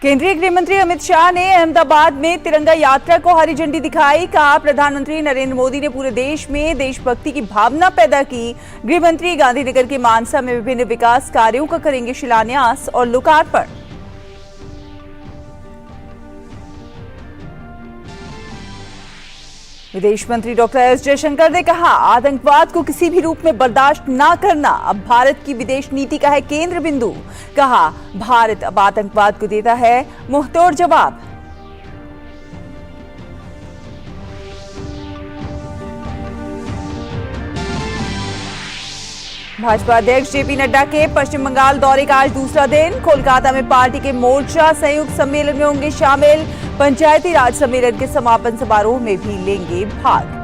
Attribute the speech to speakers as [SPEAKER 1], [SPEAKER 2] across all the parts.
[SPEAKER 1] केंद्रीय गृह मंत्री अमित शाह ने अहमदाबाद में तिरंगा यात्रा को हरी झंडी दिखाई। कहा, प्रधानमंत्री नरेंद्र मोदी ने पूरे देश में देशभक्ति की भावना पैदा की। गृह मंत्री गांधीनगर के मानसा में विभिन्न विकास कार्यों का करेंगे शिलान्यास और लोकार्पण। विदेश मंत्री डॉक्टर एस जयशंकर ने कहा, आतंकवाद को किसी भी रूप में बर्दाश्त न करना अब भारत की विदेश नीति का है केंद्र बिंदु। कहा, भारत अब आतंकवाद को देता है मुंहतोड़ जवाब। भाजपा अध्यक्ष जेपी नड्डा के पश्चिम बंगाल दौरे का आज दूसरा दिन। कोलकाता में पार्टी के मोर्चा संयुक्त सम्मेलन में होंगे शामिल। पंचायती राज सम्मेलन के समापन समारोह में भी लेंगे भाग।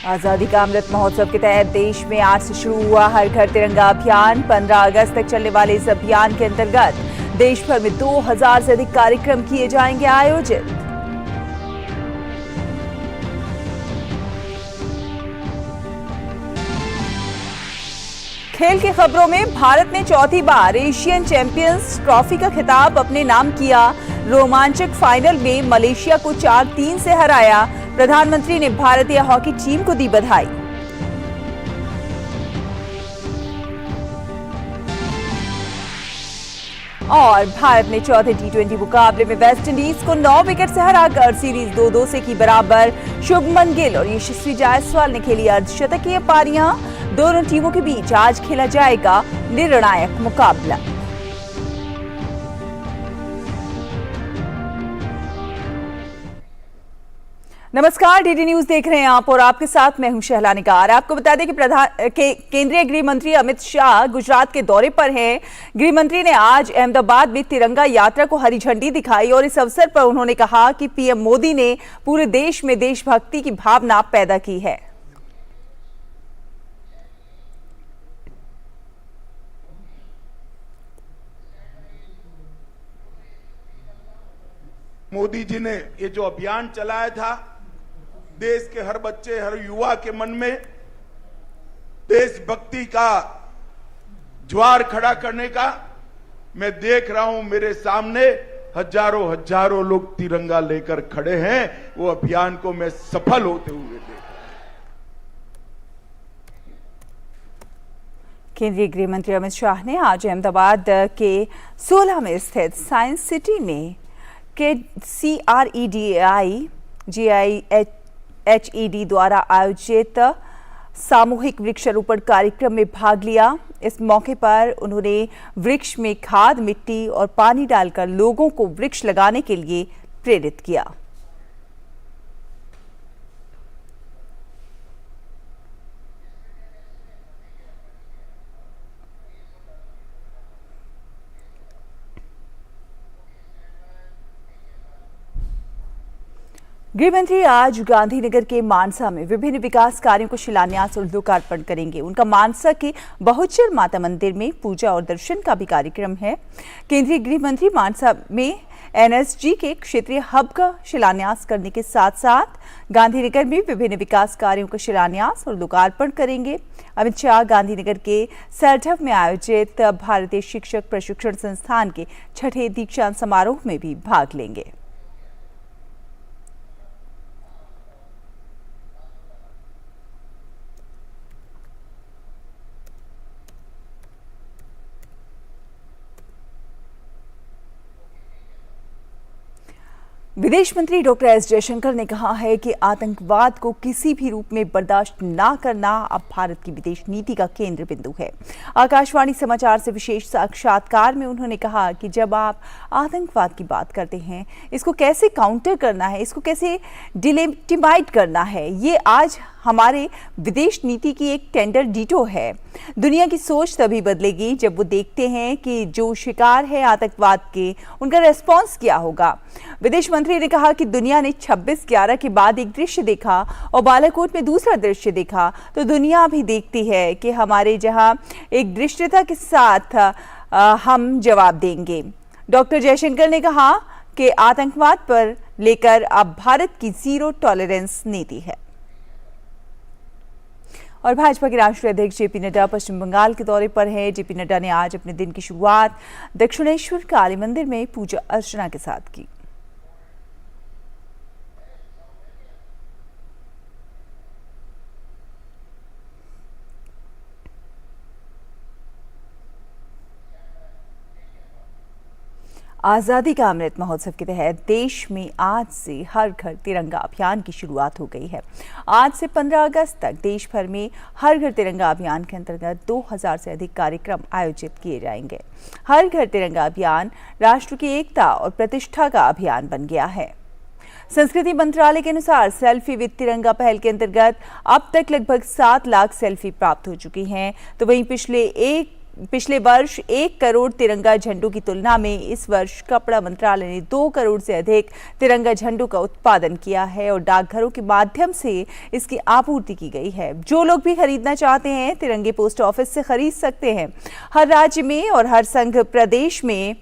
[SPEAKER 1] आजादी का अमृत महोत्सव के तहत देश में आज से शुरू हुआ हर घर तिरंगा अभियान। 15 अगस्त तक चलने वाले इस अभियान के अंतर्गत देश भर में 2000 से अधिक कार्यक्रम किए जाएंगे आयोजित। खेल की खबरों में भारत ने चौथी बार एशियन चैंपियंस ट्रॉफी का खिताब अपने नाम किया। रोमांचक फाइनल में मलेशिया को 4-3 से हराया। प्रधानमंत्री ने भारतीय हॉकी टीम को दी बधाई। और भारत ने चौथे टी20 मुकाबले में वेस्टइंडीज को 9 विकेट से हराकर सीरीज 2-2 से की बराबर। शुभमन गिल और यशस्वी जायसवाल ने खेली अर्धशतकीय पारियां। दोनों टीमों के बीच आज खेला जाएगा निर्णायक मुकाबला। नमस्कार, डीडी न्यूज देख रहे हैं आप और आपके साथ मैं हूं शहला निगार। आपको बता दें कि केंद्रीय गृह मंत्री अमित शाह गुजरात के दौरे पर हैं। गृह मंत्री ने आज अहमदाबाद में तिरंगा यात्रा को हरी झंडी दिखाई और इस अवसर पर उन्होंने कहा कि पीएम मोदी ने पूरे देश में देशभक्ति की भावना पैदा की है।
[SPEAKER 2] मोदी जी ने ये जो अभियान चलाया था, देश के हर बच्चे, हर युवा के मन में देशभक्ति का ज्वार खड़ा करने का, मैं देख रहा हूं मेरे सामने हजारों लोग तिरंगा लेकर खड़े हैं। वो अभियान को मैं सफल होते हुए देख रहा हूं।
[SPEAKER 1] केंद्रीय गृह मंत्री अमित शाह ने आज अहमदाबाद के 16 में स्थित साइंस सिटी में CREDAI GIHED द्वारा आयोजित सामूहिक वृक्षारोपण कार्यक्रम में भाग लिया। इस मौके पर उन्होंने वृक्ष में खाद, मिट्टी और पानी डालकर लोगों को वृक्ष लगाने के लिए प्रेरित किया। गृहमंत्री आज गांधीनगर के मानसा में विभिन्न विकास कार्यों को शिलान्यास और लोकार्पण करेंगे। उनका मानसा के बहुचर माता मंदिर में पूजा और दर्शन का भी कार्यक्रम है। केंद्रीय गृह मंत्री मानसा में NSG के क्षेत्रीय हब का शिलान्यास करने के साथ साथ गांधीनगर में विभिन्न विकास कार्यों का शिलान्यास और लोकार्पण करेंगे। अमित शाह गांधीनगर के सैरढव में आयोजित भारतीय शिक्षक प्रशिक्षण संस्थान के 6ठे दीक्षांत समारोह में भी भाग लेंगे। विदेश मंत्री डॉक्टर एस जयशंकर ने कहा है कि आतंकवाद को किसी भी रूप में बर्दाश्त न करना अब भारत की विदेश नीति का केंद्र बिंदु है। आकाशवाणी समाचार से विशेष साक्षात्कार में उन्होंने कहा कि जब आप आतंकवाद की बात करते हैं, इसको कैसे काउंटर करना है, इसको कैसे डिलेजिटिमाइज करना है, ये आज हमारे विदेश नीति की एक टेंडर डीटो है। दुनिया की सोच तभी बदलेगी जब वो देखते हैं कि जो शिकार है आतंकवाद के, उनका रेस्पॉन्स क्या होगा। विदेश मंत्री ने कहा कि दुनिया ने 26/11 के बाद एक दृश्य देखा और बालाकोट में दूसरा दृश्य देखा, तो दुनिया भी देखती है कि हमारे जहां एक दृश्यता के साथ हम जवाब देंगे। डॉक्टर जयशंकर ने कहा कि आतंकवाद पर लेकर अब भारत की जीरो टॉलरेंस नीति है। और भाजपा के राष्ट्रीय अध्यक्ष जेपी नड्डा पश्चिम बंगाल के दौरे पर हैं। जेपी नड्डा ने आज अपने दिन की शुरुआत दक्षिणेश्वर काली मंदिर में पूजा अर्चना के साथ की। आज़ादी का अमृत महोत्सव के तहत देश में आज से हर घर तिरंगा अभियान की शुरुआत हो गई है। आज से 15 अगस्त तक देश भर में हर घर तिरंगा अभियान के अंतर्गत 2000 से अधिक कार्यक्रम आयोजित किए जाएंगे। हर घर तिरंगा अभियान राष्ट्र की एकता और प्रतिष्ठा का अभियान बन गया है। संस्कृति मंत्रालय के अनुसार सेल्फी विद तिरंगा पहल के अंतर्गत अब तक लगभग 7 लाख सेल्फी प्राप्त हो चुकी हैं। तो वहीं पिछले वर्ष 1 करोड़ तिरंगा झंडों की तुलना में इस वर्ष कपड़ा मंत्रालय ने 2 करोड़ से अधिक तिरंगा झंडों का उत्पादन किया है और डाकघरों के माध्यम से इसकी आपूर्ति की गई है। जो लोग भी खरीदना चाहते हैं तिरंगे पोस्ट ऑफिस से खरीद सकते हैं। हर राज्य में और हर संघ प्रदेश में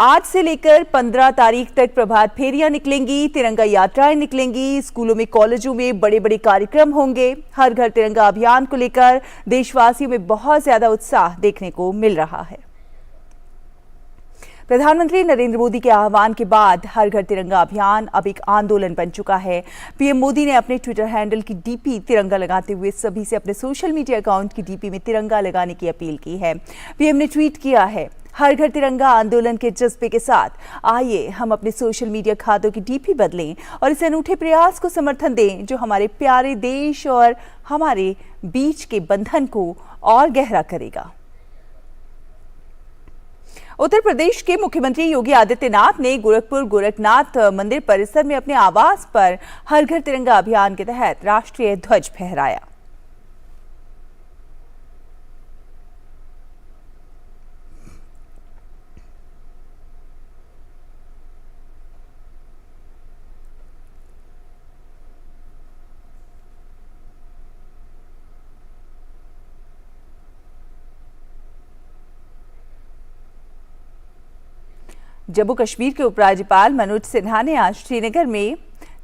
[SPEAKER 1] आज से लेकर 15 तारीख तक प्रभात फेरियां निकलेंगी, तिरंगा यात्राएं निकलेंगी, स्कूलों में कॉलेजों में बड़े बड़े कार्यक्रम होंगे। हर घर तिरंगा अभियान को लेकर देशवासियों में बहुत ज्यादा उत्साह देखने को मिल रहा है। प्रधानमंत्री नरेंद्र मोदी के आह्वान के बाद हर घर तिरंगा अभियान अब एक आंदोलन बन चुका है। पीएम मोदी ने अपने ट्विटर हैंडल की डीपी तिरंगा लगाते हुए सभी से अपने सोशल मीडिया अकाउंट की डीपी में तिरंगा लगाने की अपील की है। पीएम ने ट्वीट किया है, हर घर तिरंगा आंदोलन के जज्बे के साथ आइए हम अपने सोशल मीडिया खातों की डीपी बदलें और इस अनूठे प्रयास को समर्थन दें जो हमारे प्यारे देश और हमारे बीच के बंधन को और गहरा करेगा। उत्तर प्रदेश के मुख्यमंत्री योगी आदित्यनाथ ने गोरखपुर गोरखनाथ मंदिर परिसर में अपने आवास पर हर घर तिरंगा अभियान के तहत राष्ट्रीय ध्वज फहराया। जम्मू कश्मीर के उपराज्यपाल मनोज सिन्हा ने आज श्रीनगर में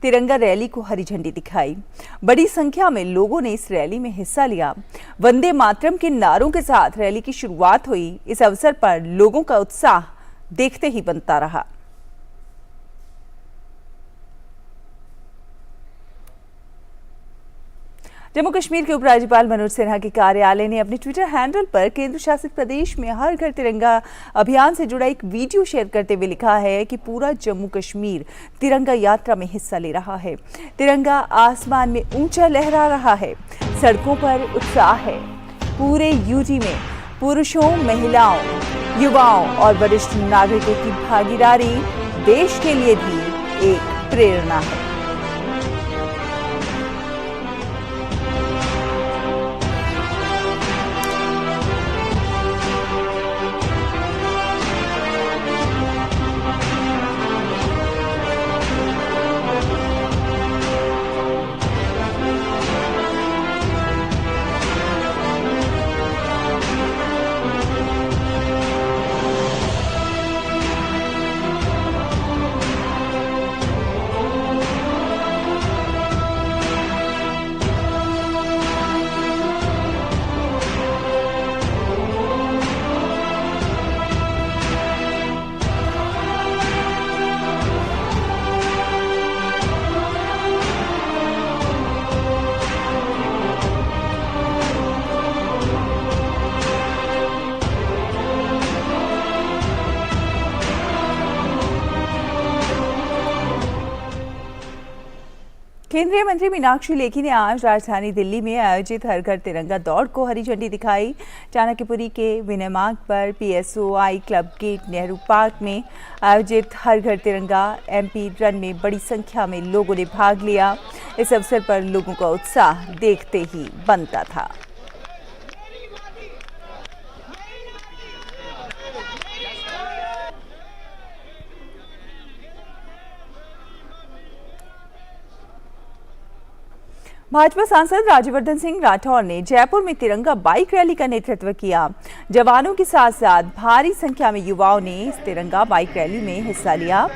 [SPEAKER 1] तिरंगा रैली को हरी झंडी दिखाई। बड़ी संख्या में लोगों ने इस रैली में हिस्सा लिया। वंदे मातरम के नारों के साथ रैली की शुरुआत हुई। इस अवसर पर लोगों का उत्साह देखते ही बनता रहा। जम्मू कश्मीर के उपराज्यपाल मनोज सिन्हा के कार्यालय ने अपने ट्विटर हैंडल पर केंद्र शासित प्रदेश में हर घर तिरंगा अभियान से जुड़ा एक वीडियो शेयर करते हुए लिखा है कि पूरा जम्मू कश्मीर तिरंगा यात्रा में हिस्सा ले रहा है। तिरंगा आसमान में ऊंचा लहरा रहा है। सड़कों पर उत्साह है। पूरे यूटी में पुरुषों, महिलाओं, युवाओं और वरिष्ठ नागरिकों की भागीदारी देश के लिए भी एक प्रेरणा है। केंद्रीय मंत्री मीनाक्षी लेखी ने आज राजधानी दिल्ली में आयोजित हर घर तिरंगा दौड़ को हरी झंडी दिखाई। चाणक्यपुरी के विनय मार्ग पर PSOI club gate Nehru park में आयोजित हर घर तिरंगा MP रन में बड़ी संख्या में लोगों ने भाग लिया। इस अवसर पर लोगों का उत्साह देखते ही बनता था। भाजपा सांसद राज्यवर्धन सिंह राठौर ने जयपुर में तिरंगा बाइक रैली का नेतृत्व किया। जवानों के साथ साथ भारी संख्या में युवाओं ने इस तिरंगा बाइक रैली में हिस्सा लिया।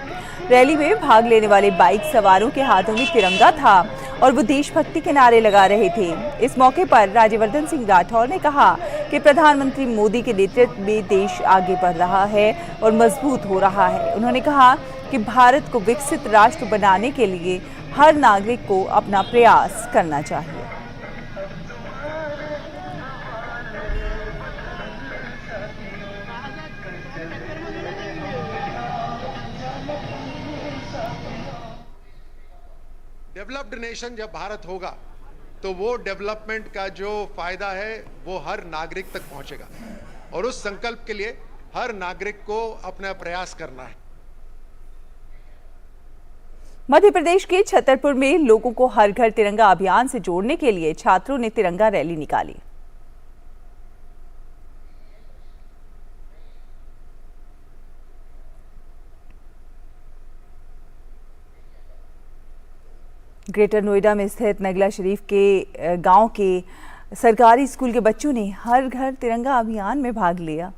[SPEAKER 1] रैली में भाग लेने वाले बाइक सवारों के हाथों में तिरंगा था और वो देशभक्ति के नारे लगा रहे थे। इस मौके पर राज्यवर्धन सिंह राठौर ने कहा कि प्रधानमंत्री मोदी के नेतृत्व में देश आगे बढ़ रहा है और मजबूत हो रहा है। उन्होंने कहा कि भारत को विकसित राष्ट्र बनाने के लिए हर नागरिक को अपना प्रयास करना चाहिए।
[SPEAKER 3] डेवलप्ड नेशन जब भारत होगा तो वो डेवलपमेंट का जो फायदा है वो हर नागरिक तक पहुंचेगा और उस संकल्प के लिए हर नागरिक को अपना प्रयास करना है।
[SPEAKER 1] मध्य प्रदेश के छतरपुर में लोगों को हर घर तिरंगा अभियान से जोड़ने के लिए छात्रों ने तिरंगा रैली निकाली। ग्रेटर नोएडा में स्थित नगला शरीफ के गांव के सरकारी स्कूल के बच्चों ने हर घर तिरंगा अभियान में भाग लिया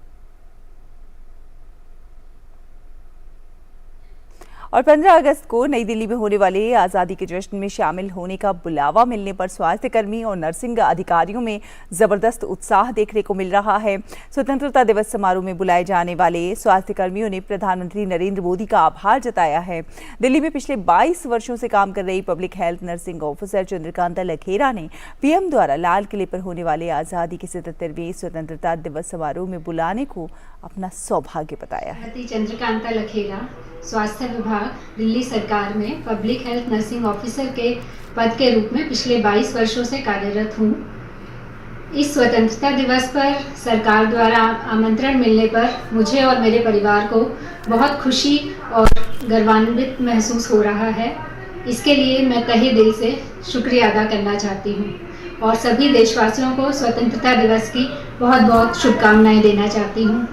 [SPEAKER 1] और 15 अगस्त को नई दिल्ली में होने वाले आज़ादी के जश्न में शामिल होने का बुलावा मिलने पर स्वास्थ्यकर्मी और नर्सिंग अधिकारियों में जबरदस्त उत्साह देखने को मिल रहा है। स्वतंत्रता दिवस समारोह में बुलाए जाने वाले स्वास्थ्यकर्मियों ने प्रधानमंत्री नरेंद्र मोदी का आभार जताया है। दिल्ली में पिछले 22 वर्षों से काम कर रही public health nursing officer Chandrakanta Lakhera ने पीएम द्वारा लाल किले पर होने वाले आज़ादी के 77वें स्वतंत्रता दिवस समारोह में बुलाने को अपना सौभाग्य बताया है।
[SPEAKER 4] चंद्रकांता लखेरा स्वास्थ्य विभाग दिल्ली सरकार में पब्लिक हेल्थ नर्सिंग ऑफिसर के पद के रूप में पिछले 22 वर्षों से कार्यरत हूँ। इस स्वतंत्रता दिवस पर सरकार द्वारा आमंत्रण मिलने पर मुझे और मेरे परिवार को बहुत खुशी और गर्वान्वित महसूस हो रहा है। इसके लिए मैं तहे दिल से शुक्रिया अदा करना चाहती हूँ और सभी देशवासियों को स्वतंत्रता दिवस की बहुत बहुत शुभकामनाएं देना चाहती हूँ।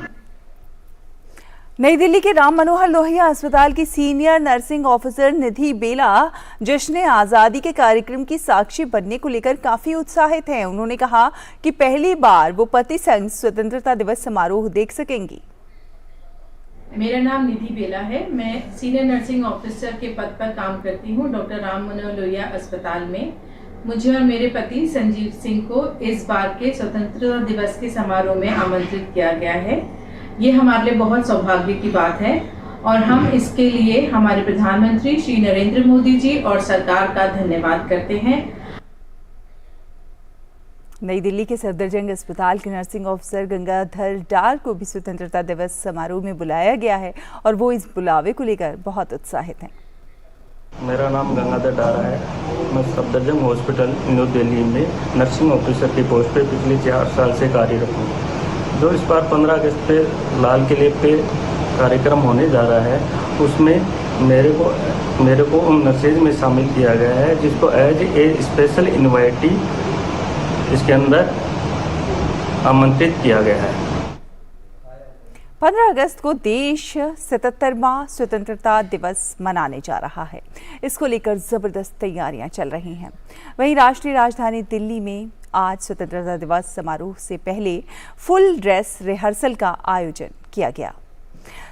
[SPEAKER 1] नई दिल्ली के राम मनोहर लोहिया अस्पताल की सीनियर नर्सिंग ऑफिसर निधि बेला जश्न आज़ादी के कार्यक्रम की साक्षी बनने को लेकर काफी उत्साहित हैं। उन्होंने कहा कि पहली बार वो पति संग स्वतंत्रता दिवस समारोह देख सकेंगी।
[SPEAKER 5] मेरा नाम निधि बेला है। मैं सीनियर नर्सिंग ऑफिसर के पद पर काम करती हूँ डॉक्टर राम मनोहर लोहिया अस्पताल में। मुझे और मेरे पति संजीव सिंह को इस बार के स्वतंत्रता दिवस के समारोह में आमंत्रित किया गया है। ये हमारे लिए बहुत सौभाग्य की बात है और हम इसके लिए हमारे प्रधानमंत्री श्री नरेंद्र मोदी जी और सरकार का धन्यवाद करते हैं।
[SPEAKER 1] नई दिल्ली के सफदरजंग अस्पताल के नर्सिंग ऑफिसर गंगाधर डार को भी स्वतंत्रता दिवस समारोह में बुलाया गया है और वो इस बुलावे को लेकर बहुत उत्साहित हैं।
[SPEAKER 6] मेरा नाम गंगाधर डारा है। मैं सफदरजंग हॉस्पिटल न्यू दिल्ली में नर्सिंग ऑफिसर की पोस्ट पे पिछले 4 साल से कार्यरत हूँ। जो इस बार 15 अगस्त पे लाल किले पे कार्यक्रम होने जा रहा है उसमें मेरे को उन नर्सेज में शामिल किया गया है जिसको एज ए स्पेशल इनवाइटी इसके अंदर आमंत्रित किया गया है।
[SPEAKER 1] 15 अगस्त को देश 77वां स्वतंत्रता दिवस मनाने जा रहा है। इसको लेकर जबरदस्त तैयारियां चल रही हैं। वहीं राष्ट्रीय राजधानी दिल्ली में आज स्वतंत्रता दिवस समारोह से पहले फुल ड्रेस रिहर्सल का आयोजन किया गया।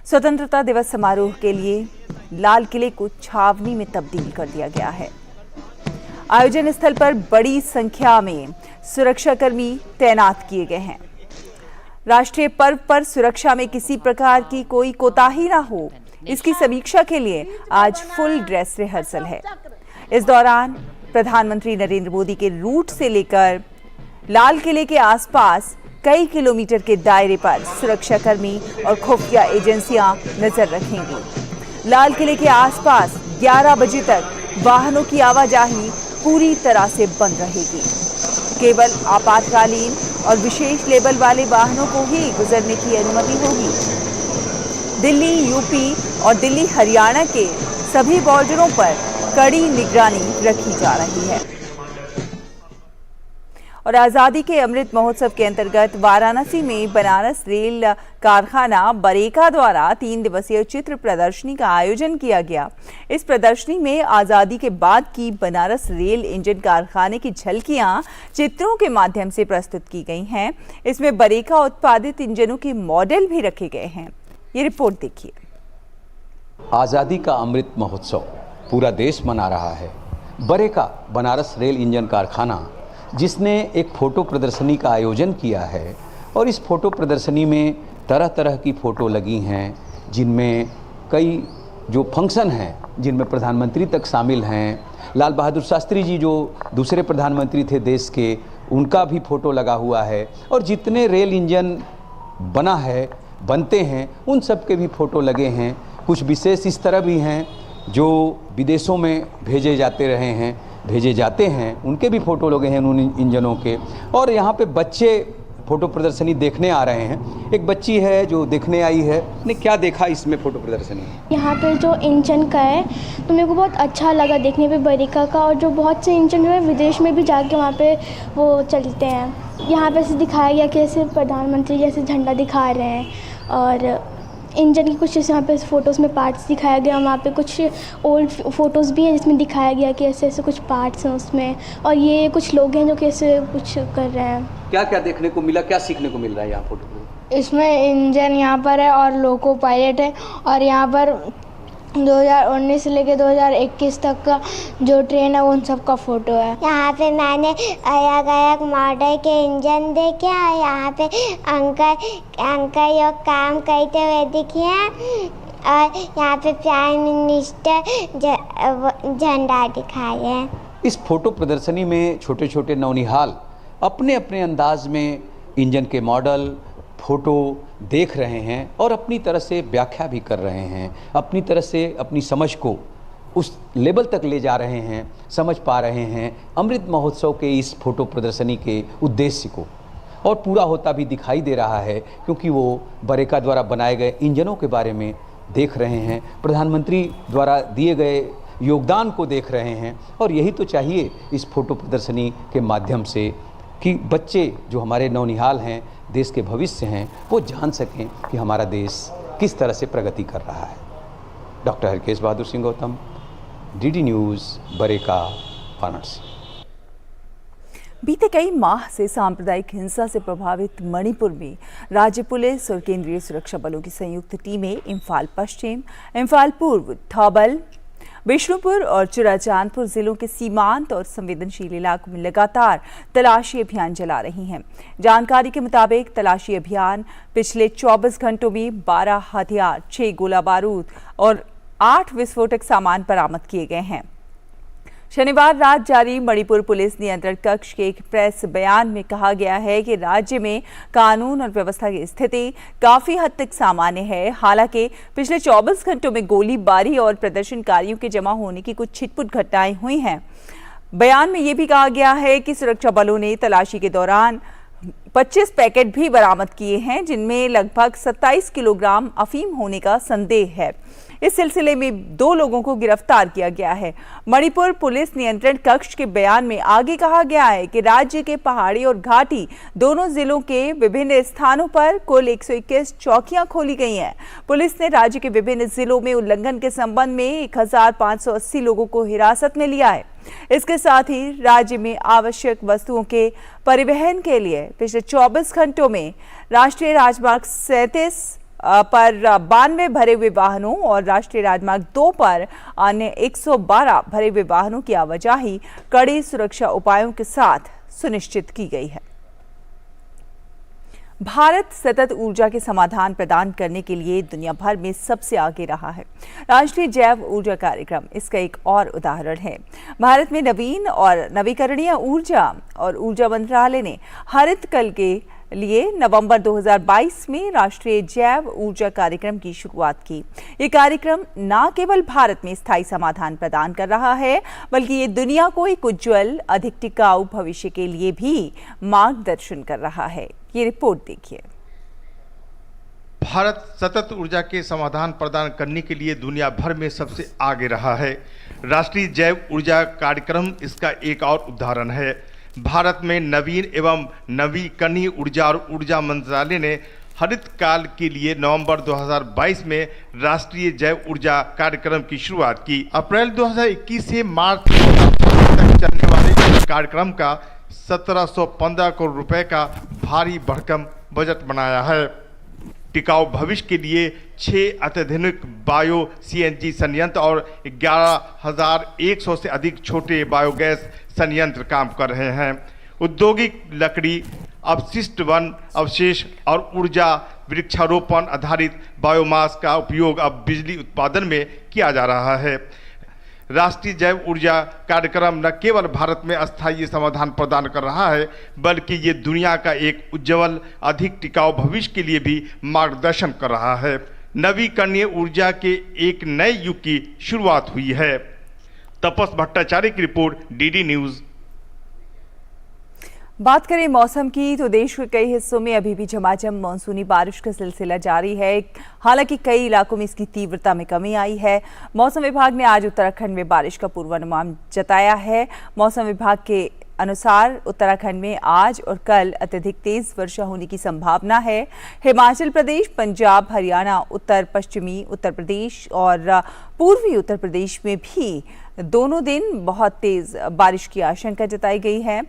[SPEAKER 1] स्वतंत्रता दिवस समारोह के लिए लाल किले को छावनी में तब्दील कर दिया गया है। आयोजन स्थल पर बड़ी संख्या में सुरक्षाकर्मी तैनात किए गए हैं। राष्ट्रीय पर्व पर सुरक्षा में किसी प्रकार की कोई कोताही ना हो, इसकी समीक्षा के लिए आज फुल ड्रेस रिहर्सल है। इस दौरान प्रधानमंत्री नरेंद्र मोदी के रूट से लेकर लाल किले के आसपास कई किलोमीटर के दायरे पर सुरक्षाकर्मी और खुफिया एजेंसियां नजर रखेंगी। लाल किले के आसपास 11 बजे तक वाहनों की आवाजाही पूरी तरह से बंद रहेगी। केवल आपातकालीन और विशेष लेबल वाले वाहनों को ही गुजरने की अनुमति होगी। दिल्ली, यूपी और दिल्ली हरियाणा के सभी बॉर्डरों पर कड़ी निगरानी रखी जा रही है। और आज़ादी के अमृत महोत्सव के अंतर्गत वाराणसी में बनारस रेल कारखाना बरेका द्वारा 3 दिवसीय चित्र प्रदर्शनी का आयोजन किया गया। इस प्रदर्शनी में आज़ादी के बाद की बनारस रेल इंजन कारखाने की झलकियां चित्रों के माध्यम से प्रस्तुत की गई हैं। इसमें बरेका उत्पादित इंजनों के मॉडल भी रखे गए हैं। ये रिपोर्ट देखिए।
[SPEAKER 7] आज़ादी का अमृत महोत्सव पूरा देश मना रहा है। बरेका बनारस रेल इंजन कारखाना, जिसने एक फ़ोटो प्रदर्शनी का आयोजन किया है। और इस फ़ोटो प्रदर्शनी में तरह तरह की फ़ोटो लगी हैं, जिनमें कई जो फंक्शन हैं जिनमें प्रधानमंत्री तक शामिल हैं। लाल बहादुर शास्त्री जी जो दूसरे प्रधानमंत्री थे देश के, उनका भी फ़ोटो लगा हुआ है। और जितने रेल इंजन बनते हैं उन सब के भी फ़ोटो लगे हैं। कुछ विशेष इस तरह भी हैं जो विदेशों में भेजे जाते हैं, उनके भी फ़ोटो लगे हैं उन इंजनों के। और यहाँ पे बच्चे फ़ोटो प्रदर्शनी देखने आ रहे हैं। एक बच्ची है जो देखने आई है, ने क्या देखा इसमें फ़ोटो प्रदर्शनी?
[SPEAKER 8] यहाँ पे जो इंजन का है तो मेरे को बहुत अच्छा लगा देखने पे बरेका का, और जो बहुत से इंजन जो है विदेश में भी जाके वहाँ पे वो चलते हैं। यहाँ पे से दिखाया गया कि ऐसे प्रधानमंत्री जैसे झंडा दिखा रहे हैं, और इंजन की कुछ यहाँ पे फ़ोटोज़ में पार्ट्स दिखाया गया। वहाँ पे कुछ ओल्ड फ़ोटोज़ भी हैं जिसमें दिखाया गया कि ऐसे ऐसे कुछ पार्ट्स हैं उसमें, और ये कुछ लोग हैं जो कैसे कुछ कर रहे हैं।
[SPEAKER 7] क्या क्या देखने को मिला, क्या सीखने को मिल रहा है यहाँ फोटो में?
[SPEAKER 9] इसमें इंजन यहाँ पर है और लोको पायलट है, और यहाँ पर 2019 से लेकर 2021 तक का जो ट्रेन है उन सब का फ़ोटो है।
[SPEAKER 10] यहाँ पे मैंने अलग अलग मॉडल के इंजन देखे और यहाँ पे अंकल लोग काम करते हुए दिखे हैं, और यहाँ पे प्राइम मिनिस्टर झंडा दिखाए हैं।
[SPEAKER 7] इस फोटो प्रदर्शनी में छोटे छोटे नौनिहाल अपने अपने अंदाज में इंजन के मॉडल फ़ोटो देख रहे हैं और अपनी तरह से व्याख्या भी कर रहे हैं, अपनी तरह से अपनी समझ को उस लेवल तक ले जा रहे हैं, समझ पा रहे हैं अमृत महोत्सव के इस फोटो प्रदर्शनी के उद्देश्य को। और पूरा होता भी दिखाई दे रहा है क्योंकि वो बरेका द्वारा बनाए गए इंजनों के बारे में देख रहे हैं, प्रधानमंत्री द्वारा दिए गए योगदान को देख रहे हैं। और यही तो चाहिए इस फोटो प्रदर्शनी के माध्यम से कि बच्चे जो हमारे नौनिहाल हैं, देश के भविष्य हैं, वो जान सकें कि हमारा देश किस तरह से प्रगति कर रहा है। Doctor Harkesh Bahadur Singh Gautam, DD news, Bareka, Varanasi.
[SPEAKER 1] बीते कई माह से सांप्रदायिक हिंसा से प्रभावित मणिपुर में राज्य पुलिस और केंद्रीय सुरक्षा बलों की संयुक्त टीमें इम्फाल पश्चिम, इम्फाल पूर्व, थौबल, बिष्णुपुर और चुराचांदपुर जिलों के सीमांत और संवेदनशील इलाकों में लगातार तलाशी अभियान चला रही हैं। जानकारी के मुताबिक तलाशी अभियान पिछले 24 घंटों में 12 हथियार, 6 गोला बारूद और 8 विस्फोटक सामान बरामद किए गए हैं। शनिवार रात जारी मणिपुर पुलिस नियंत्रण कक्ष के एक प्रेस बयान में कहा गया है कि राज्य में कानून और व्यवस्था की स्थिति काफी हद तक सामान्य है। हालांकि पिछले 24 घंटों में गोलीबारी और प्रदर्शनकारियों के जमा होने की कुछ छिटपुट घटनाएं हुई हैं। बयान में यह भी कहा गया है कि सुरक्षा बलों ने तलाशी के दौरान 25 पैकेट भी बरामद किए हैं, जिनमें लगभग 27 किलोग्राम अफीम होने का संदेह है। इस सिलसिले में 2 लोगों को गिरफ्तार किया गया है। मणिपुर पुलिस नियंत्रण कक्ष के बयान में आगे कहा गया है कि राज्य के पहाड़ी और घाटी दोनों जिलों के विभिन्न स्थानों पर कुल 121 चौकियां खोली गई हैं। पुलिस ने राज्य के विभिन्न जिलों में उल्लंघन के संबंध में 1580 लोगों को हिरासत में लिया है। इसके साथ ही राज्य में आवश्यक वस्तुओं के परिवहन के लिए पिछले 24 घंटों में राष्ट्रीय राजमार्ग 37 पर 92 भरे हुए वाहनों और राष्ट्रीय राजमार्ग 2 पर अन्य 112 भरे हुए वाहनों की आवाजाही कड़ी सुरक्षा उपायों के साथ सुनिश्चित की गई है। भारत सतत ऊर्जा के समाधान प्रदान करने के लिए दुनिया भर में सबसे आगे रहा है। राष्ट्रीय जैव ऊर्जा कार्यक्रम इसका एक और उदाहरण है। भारत में नवीन और नवीकरणीय ऊर्जा और ऊर्जा मंत्रालय ने हरित कल के लिए नवंबर 2022 में राष्ट्रीय जैव ऊर्जा कार्यक्रम की शुरुआत की। ये कार्यक्रम न केवल भारत में स्थायी समाधान प्रदान कर रहा है, बल्कि ये दुनिया को एक उज्जवल, अधिक टिकाऊ भविष्य के लिए भी मार्गदर्शन कर रहा है। ये रिपोर्ट देखिए।
[SPEAKER 11] भारत सतत ऊर्जा के समाधान प्रदान करने के लिए दुनिया भर में सबसे आगे रहा है। राष्ट्रीय जैव ऊर्जा कार्यक्रम इसका एक और उदाहरण है। भारत में नवीन एवं नवीकरणीय ऊर्जा और ऊर्जा मंत्रालय ने हरित काल के लिए नवंबर 2022 में राष्ट्रीय जैव ऊर्जा कार्यक्रम की शुरुआत की। अप्रैल 2021 से मार्च तक चलने वाले इस कार्यक्रम का 1715 करोड़ रुपए का भारी भरकम बजट बनाया है। टिकाऊ भविष्य के लिए 6 अत्याधुनिक बायो CNG संयंत्र और 11,100 से अधिक छोटे बायोगैस संयंत्र काम कर रहे हैं। औद्योगिक लकड़ी, अपशिष्ट वन अवशेष और ऊर्जा वृक्षारोपण आधारित बायोमास का उपयोग अब बिजली उत्पादन में किया जा रहा है। राष्ट्रीय जैव ऊर्जा कार्यक्रम न केवल भारत में अस्थायी समाधान प्रदान कर रहा है, बल्कि ये दुनिया का एक उज्जवल, अधिक टिकाऊ भविष्य के लिए भी मार्गदर्शन कर रहा है। नवीकरणीय ऊर्जा के एक नए युग की शुरुआत हुई है। तपस भट्टाचार्य की रिपोर्ट, DD न्यूज़।
[SPEAKER 1] बात करें मौसम की तो देश के कई हिस्सों में अभी भी झमाझम मानसूनी बारिश का सिलसिला जारी है। हालांकि कई इलाकों में इसकी तीव्रता में कमी आई है। मौसम विभाग ने आज उत्तराखंड में बारिश का पूर्वानुमान जताया है। मौसम विभाग के अनुसार उत्तराखंड में आज और कल अत्यधिक तेज वर्षा होने की संभावना है। हिमाचल प्रदेश, पंजाब, हरियाणा, उत्तर पश्चिमी उत्तर प्रदेश और पूर्वी उत्तर प्रदेश में भी दोनों दिन बहुत तेज बारिश की आशंका जताई गई है।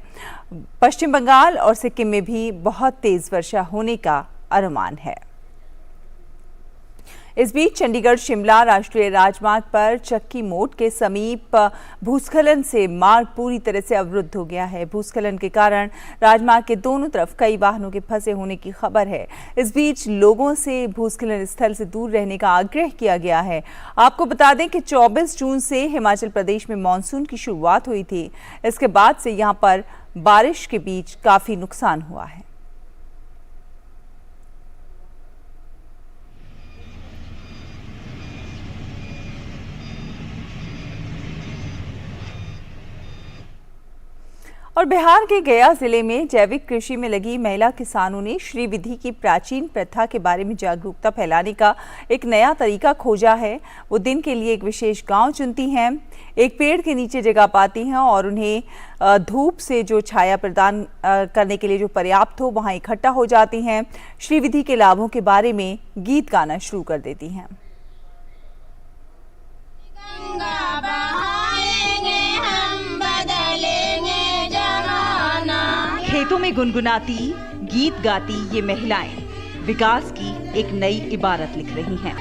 [SPEAKER 1] पश्चिम बंगाल और सिक्किम में भी बहुत तेज वर्षा होने का अनुमान है। इस बीच चंडीगढ़ शिमला राष्ट्रीय राजमार्ग पर चक्की मोड़ के समीप भूस्खलन से मार्ग पूरी तरह से अवरुद्ध हो गया है। भूस्खलन के कारण राजमार्ग के दोनों तरफ कई वाहनों के फंसे होने की खबर है। इस बीच लोगों से भूस्खलन स्थल से दूर रहने का आग्रह किया गया है। आपको बता दें कि 24 जून से हिमाचल प्रदेश में मानसून की शुरुआत हुई थी। इसके बाद से यहाँ पर बारिश के बीच काफी नुकसान हुआ है। और बिहार के गया जिले में जैविक कृषि में लगी महिला किसानों ने श्रीविधि की प्राचीन प्रथा के बारे में जागरूकता फैलाने का एक नया तरीका खोजा है। वो दिन के लिए एक विशेष गांव चुनती हैं, एक पेड़ के नीचे जगह पाती हैं और उन्हें धूप से जो छाया प्रदान करने के लिए जो पर्याप्त हो वहां इकट्ठा हो जाती हैं। श्रीविधि के लाभों के बारे में गीत गाना शुरू कर देती हैं। खेतों में गुनगुनाती गीत गाती ये महिलाएं विकास की एक नई इबारत लिख रही हैं।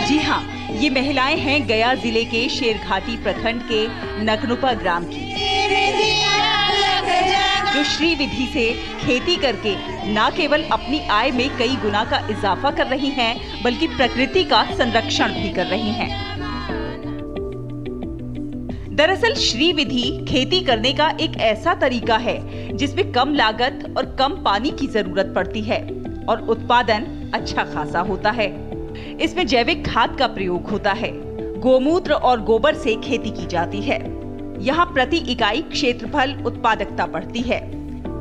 [SPEAKER 1] जी हाँ, ये महिलाएं हैं गया जिले के शेरघाटी प्रखंड के नकनुपा ग्राम की, जो श्रीविधि से खेती करके न केवल अपनी आय में कई गुना का इजाफा कर रही हैं, बल्कि प्रकृति का संरक्षण भी कर रही हैं। दरअसल श्रीविधि खेती करने का एक ऐसा तरीका है जिसमें कम लागत और कम पानी की जरूरत पड़ती है और उत्पादन अच्छा खासा होता है। इसमें जैविक खाद का प्रयोग होता है। गोमूत्र और गोबर से खेती की जाती है। यहाँ प्रति इकाई क्षेत्रफल उत्पादकता बढ़ती है।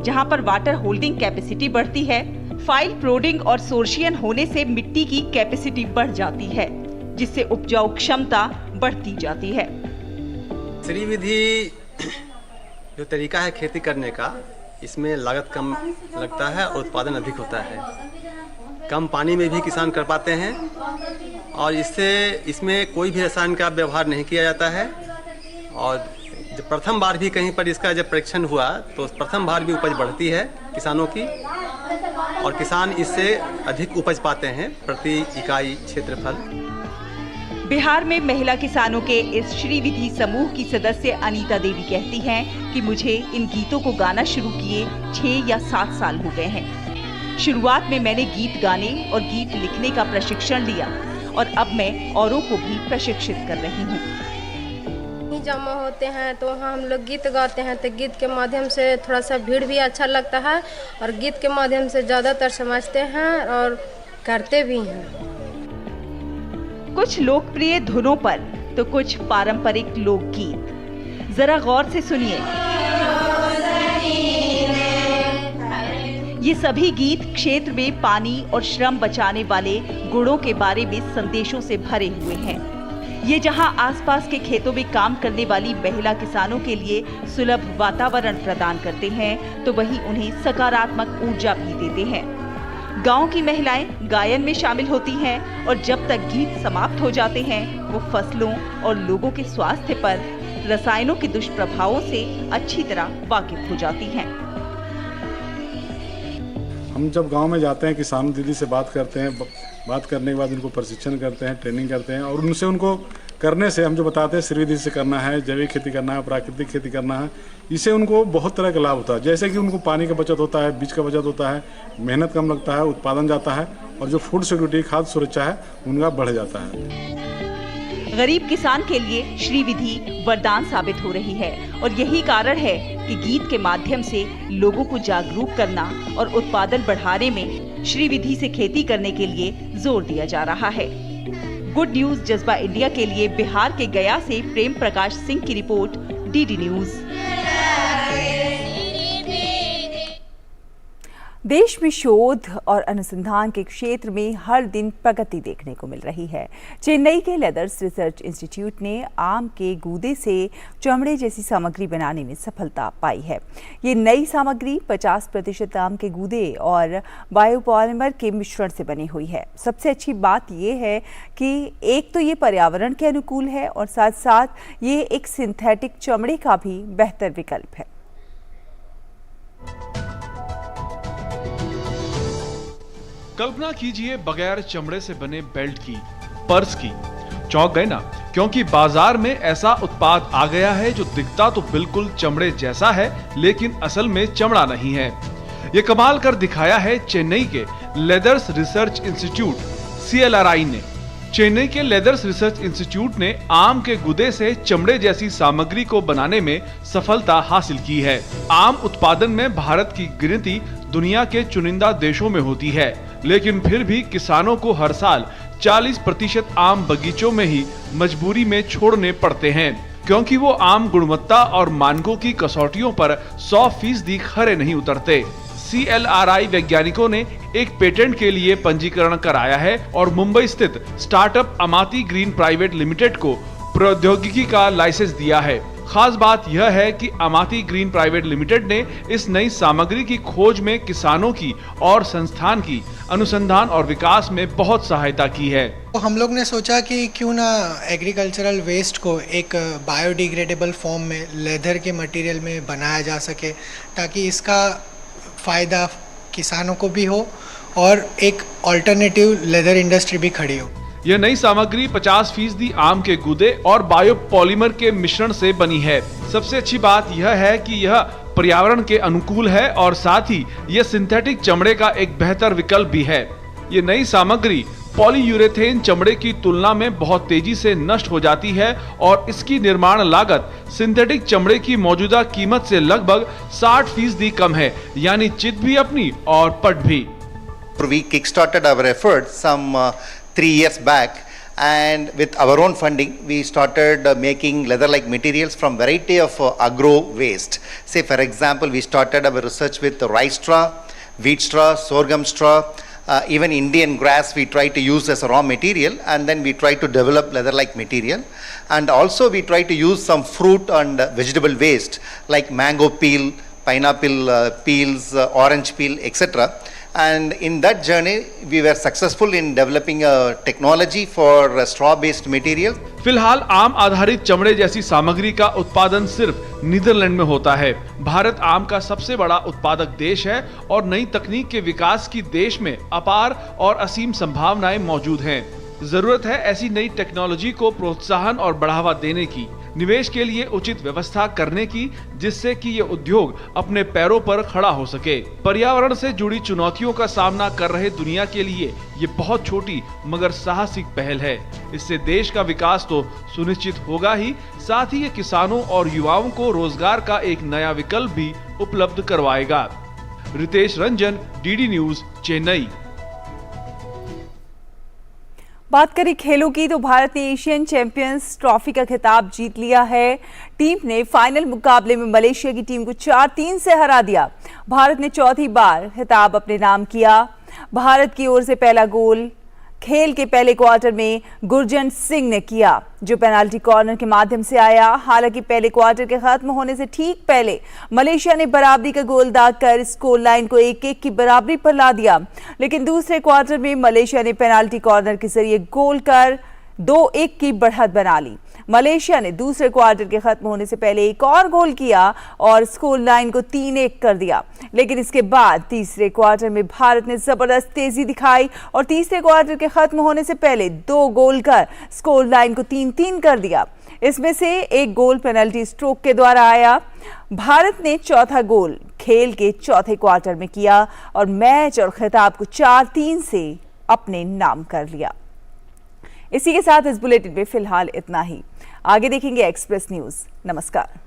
[SPEAKER 1] जहाँ पर वाटर होल्डिंग कैपेसिटी बढ़ती है, फाइल प्रोडिंग और सोर्शियन होने से मिट्टी की कैपेसिटी बढ़ जाती है, जिससे उपजाऊ क्षमता बढ़ती जाती है।
[SPEAKER 12] श्रीविधि जो तरीका है खेती करने का, इसमें लागत कम लगता है और उत्पादन अधिक होता है। कम पानी में भी किसान कर पाते हैं और इसमें कोई भी रसायन का व्यवहार नहीं किया जाता है। और जब प्रथम बार भी कहीं पर इसका जब परीक्षण हुआ तो प्रथम बार भी उपज बढ़ती है किसानों की और किसान इससे अधिक उपज पाते हैं प्रति इकाई क्षेत्रफल।
[SPEAKER 1] बिहार में महिला किसानों के इस श्रीविधि समूह की सदस्य अनीता देवी कहती हैं कि मुझे इन गीतों को गाना शुरू किए 6 या 7 साल हो गए हैं। शुरुआत में मैंने गीत गाने और गीत लिखने का प्रशिक्षण लिया और अब मैं औरों को भी प्रशिक्षित कर रही हूँ।
[SPEAKER 13] जमा होते हैं तो वहाँ हम लोग गीत गाते हैं, तो गीत के माध्यम से थोड़ा सा भीड़ भी अच्छा लगता है और गीत के माध्यम से ज़्यादातर समझते हैं और करते भी हैं।
[SPEAKER 1] कुछ लोकप्रिय धुनों पर तो कुछ पारंपरिक लोकगीत। जरा गौर से सुनिए। ये सभी गीत क्षेत्र में पानी और श्रम बचाने वाले गुणों के बारे में संदेशों से भरे हुए हैं। ये जहां आसपास के खेतों में काम करने वाली महिला किसानों के लिए सुलभ वातावरण प्रदान करते हैं, तो वहीं उन्हें सकारात्मक ऊर्जा भी देते हैं। गांव की महिलाएं गायन में शामिल होती हैं और जब तक गीत समाप्त हो जाते हैं, वो फसलों और लोगों के स्वास्थ्य पर रसायनों के दुष्प्रभावों से अच्छी तरह वाकिफ हो जाती हैं।
[SPEAKER 14] हम जब गांव में जाते हैं किसान दीदी से बात करते हैं, बात करने के बाद उनको प्रशिक्षण करते हैं, ट्रेनिंग करते हैं और उनको करने से हम जो बताते हैं श्रीविधि से करना है, जैविक खेती करना है, प्राकृतिक खेती करना है, इससे उनको बहुत तरह का लाभ होता है। जैसे कि उनको पानी का बचत होता है, बीज का बचत होता है, मेहनत कम लगता है, उत्पादन जाता है और जो फूड सिक्योरिटी खाद्य सुरक्षा है उनका बढ़ जाता है।
[SPEAKER 1] गरीब किसान के लिए श्रीविधि वरदान साबित हो रही है और यही कारण है कि गीत के माध्यम से लोगों को जागरूक करना और उत्पादन बढ़ाने में श्रीविधि से खेती करने के लिए जोर दिया जा रहा है। गुड न्यूज जज्बा इंडिया के लिए बिहार के गया से प्रेम प्रकाश सिंह की रिपोर्ट, डीडी न्यूज। देश में शोध और अनुसंधान के क्षेत्र में हर दिन प्रगति देखने को मिल रही है। चेन्नई के लेदर्स रिसर्च इंस्टीट्यूट ने आम के गूदे से चमड़े जैसी सामग्री बनाने में सफलता पाई है। ये नई सामग्री 50% आम के गूदे और बायोपॉलिमर के मिश्रण से बनी हुई है। सबसे अच्छी बात ये है कि एक तो ये पर्यावरण के अनुकूल है और साथ साथ ये एक सिंथेटिक चमड़े का भी बेहतर विकल्प है।
[SPEAKER 15] कल्पना कीजिए बगैर चमड़े से बने बेल्ट की, पर्स की। चौंक गए ना, क्योंकि बाजार में ऐसा उत्पाद आ गया है जो दिखता तो बिल्कुल चमड़े जैसा है लेकिन असल में चमड़ा नहीं है। ये कमाल कर दिखाया है चेन्नई के लेदर्स रिसर्च इंस्टीट्यूट CLRI ने। चेन्नई के लेदर्स रिसर्च इंस्टीट्यूट ने आम के गुदे से चमड़े जैसी सामग्री को बनाने में सफलता हासिल की है। आम उत्पादन में भारत की गिनती दुनिया के चुनिंदा देशों में होती है, लेकिन फिर भी किसानों को हर साल 40% आम बगीचों में ही मजबूरी में छोड़ने पड़ते हैं, क्योंकि वो आम गुणवत्ता और मानकों की कसौटियों पर 100% खरे नहीं उतरते। CLRI वैज्ञानिकों ने एक पेटेंट के लिए पंजीकरण कराया है और मुंबई स्थित स्टार्टअप अमाती ग्रीन प्राइवेट लिमिटेड को प्रौद्योगिकी का लाइसेंस दिया है। खास बात यह है कि अमाती ग्रीन प्राइवेट लिमिटेड ने इस नई सामग्री की खोज में किसानों की और संस्थान की अनुसंधान और विकास में बहुत सहायता की है।
[SPEAKER 16] तो हम लोग ने सोचा कि क्यों ना एग्रीकल्चरल वेस्ट को एक बायोडिग्रेडेबल फॉर्म में लेदर के मटेरियल में बनाया जा सके, ताकि इसका फ़ायदा किसानों को भी हो और एक ऑल्टरनेटिव लेदर इंडस्ट्री भी खड़ी हो।
[SPEAKER 15] यह नई सामग्री 50% आम के गूदे और बायोपॉलिमर के मिश्रण से बनी है। सबसे अच्छी बात यह है कि यह पर्यावरण के अनुकूल है और साथ ही यह सिंथेटिक चमड़े का एक बेहतर विकल्प भी है। ये नई सामग्री पॉलीयूरेथेन चमड़े की तुलना में बहुत तेजी से नष्ट हो जाती है और इसकी निर्माण लागत सिंथेटिक चमड़े की मौजूदा कीमत से लगभग 60% कम है, यानी चित भी अपनी और पट भी।
[SPEAKER 17] We kickstarted our efforts some 3 years back, and with our own funding we started making leather-like materials from variety of agro waste. Say for example, we started our research with rice straw, wheat straw, sorghum straw, even Indian grass we try to use as a raw material, and then we try to develop leather-like material. And also we try to use some fruit and vegetable waste like mango peel, pineapple peels, orange peel, etc. And in that journey we were successful in developing a technology for straw based material.
[SPEAKER 15] फिलहाल आम आधारित चमड़े जैसी सामग्री का उत्पादन सिर्फ Netherlands में होता है। भारत आम का सबसे बड़ा उत्पादक देश है और नई तकनीक के विकास की देश में अपार और असीम संभावनाएं मौजूद हैं। जरूरत है ऐसी नई टेक्नोलॉजी को प्रोत्साहन और बढ़ावा देने की, निवेश के लिए उचित व्यवस्था करने की, जिससे कि ये उद्योग अपने पैरों पर खड़ा हो सके। पर्यावरण से जुड़ी चुनौतियों का सामना कर रहे दुनिया के लिए ये बहुत छोटी मगर साहसिक पहल है। इससे देश का विकास तो सुनिश्चित होगा ही, साथ ही ये किसानों और युवाओं को रोजगार का एक नया विकल्प भी उपलब्ध करवाएगा। Ritesh Ranjan, DD News, Chennai.
[SPEAKER 1] बात करें खेलों की तो भारत ने एशियन चैंपियंस ट्रॉफी का खिताब जीत लिया है। टीम ने फाइनल मुकाबले में मलेशिया की टीम को 4-3 से हरा दिया। भारत ने चौथी बार खिताब अपने नाम किया। भारत की ओर से पहला गोल खेल के पहले क्वार्टर में गुरजंत सिंह ने किया, जो पेनाल्टी कॉर्नर के माध्यम से आया। हालांकि पहले क्वार्टर के खत्म होने से ठीक पहले मलेशिया ने बराबरी का गोल दागकर स्कोर लाइन को 1-1 की बराबरी पर ला दिया, लेकिन दूसरे क्वार्टर में मलेशिया ने पेनाल्टी कॉर्नर के जरिए गोल कर 2-1 की बढ़त बना ली। मलेशिया ने दूसरे क्वार्टर के खत्म होने से पहले एक और गोल किया और स्कोर लाइन को 3-1 कर दिया, लेकिन इसके बाद तीसरे क्वार्टर में भारत ने जबरदस्त तेजी दिखाई और तीसरे क्वार्टर के खत्म होने से पहले 2 गोल कर स्कोर लाइन को 3-3 कर दिया। इसमें से एक गोल पेनल्टी स्ट्रोक के द्वारा आया। भारत ने चौथा गोल खेल के चौथे क्वार्टर में किया और मैच और खिताब को 4-3 से अपने नाम कर लिया। इसी के साथ इस बुलेटिन में फिलहाल इतना ही। आगे देखेंगे एक्सप्रेस न्यूज। नमस्कार।